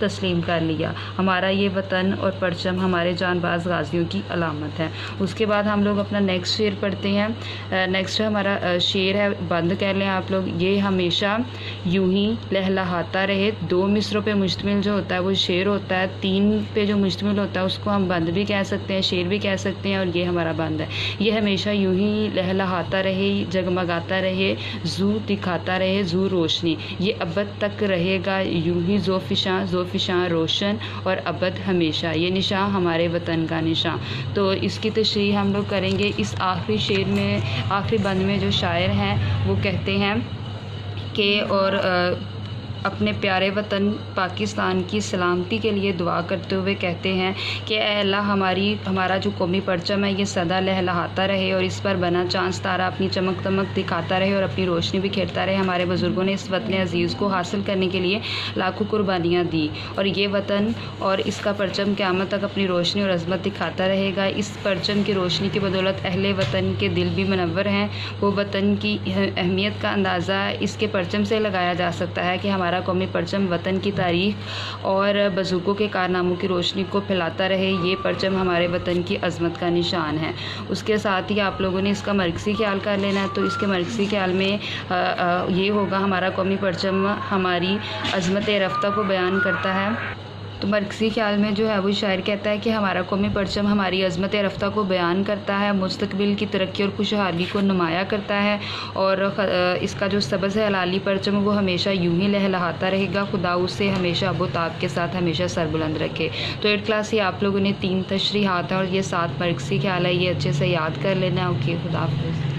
تسلیم کر لیا۔ ہمارا یہ وطن اور پرچم ہمارے جان باز غازیوں کی علامت ہے۔ اس کے بعد ہم لوگ اپنا نیکسٹ شعر پڑھتے ہیں۔ نیکسٹ ہمارا شعر ہے، بند کر لیں آپ لوگ۔ یہ ہمیشہ یوں ہی لہلہاتا رہے۔ 2 مصروں پہ مشتمل جو ہوتا ہے وہ شعر ہوتا ہے، 3 پہ جو مشتمل ہوتا ہے اس کو ہم بند بھی کہہ سکتے ہیں، شعر بھی کہہ سکتے ہیں، اور یہ ہمارا بند ہے۔ یہ ہمیشہ یوں ہی لہلہاتا رہے، جگمگاتا رہے، زو دکھاتا رہے، زو روشنی، یہ ابد تک رہے گا یوں ہی زو فشاں روشن اور ابد ہمیشہ، یہ نشان ہمارے وطن کا نشان۔ تو اس کی تشریح ہم لوگ کریں گے۔ اس آخری شعر میں، آخری بند میں جو شاعر ہیں وہ کہتے ہیں کہ اور اپنے پیارے وطن پاکستان کی سلامتی کے لیے دعا کرتے ہوئے کہتے ہیں کہ اے اللہ ہمارا جو قومی پرچم ہے یہ سدا لہلہاتا رہے اور اس پر بنا چاند ستارہ اپنی چمک دمک دکھاتا رہے اور اپنی روشنی بکھیرتا رہے۔ ہمارے بزرگوں نے اس وطن عزیز کو حاصل کرنے کے لیے لاکھوں قربانیاں دی اور یہ وطن اور اس کا پرچم قیامت تک اپنی روشنی اور عظمت دکھاتا رہے گا۔ اس پرچم کی روشنی کی بدولت اہل وطن کے دل بھی منور ہیں۔ وہ وطن کی اہمیت کا اندازہ اس کے پرچم سے لگایا جا سکتا ہے کہ ہمارا قومی پرچم وطن کی تاریخ اور بزرگوں کے کارناموں کی روشنی کو پھیلاتا رہے۔ یہ پرچم ہمارے وطن کی عظمت کا نشان ہے۔ اس کے ساتھ ہی آپ لوگوں نے اس کا مرکزی خیال کر لینا ہے۔ تو اس کے مرکزی خیال میں یہ ہوگا، ہمارا قومی پرچم ہماری عظمت رفتہ کو بیان کرتا ہے۔ تو مرکزی خیال میں جو ہے وہ شاعر کہتا ہے کہ ہمارا قومی پرچم ہماری عظمت رفتہ کو بیان کرتا ہے، مستقبل کی ترقی اور خوشحالی کو نمایاں کرتا ہے، اور اس کا جو سبز ہے ہلالی پرچم وہ ہمیشہ یوں ہی لہلہاتا رہے گا۔ خدا اسے ہمیشہ اب و تاب کے ساتھ ہمیشہ سر بلند رکھے۔ تو 8 کلاس سے آپ لوگوں نے 3 تشریحات ہیں اور یہ 7 مرکزی خیال ہے، یہ اچھے سے یاد کر لینا۔ اوکے، خدا حافظ۔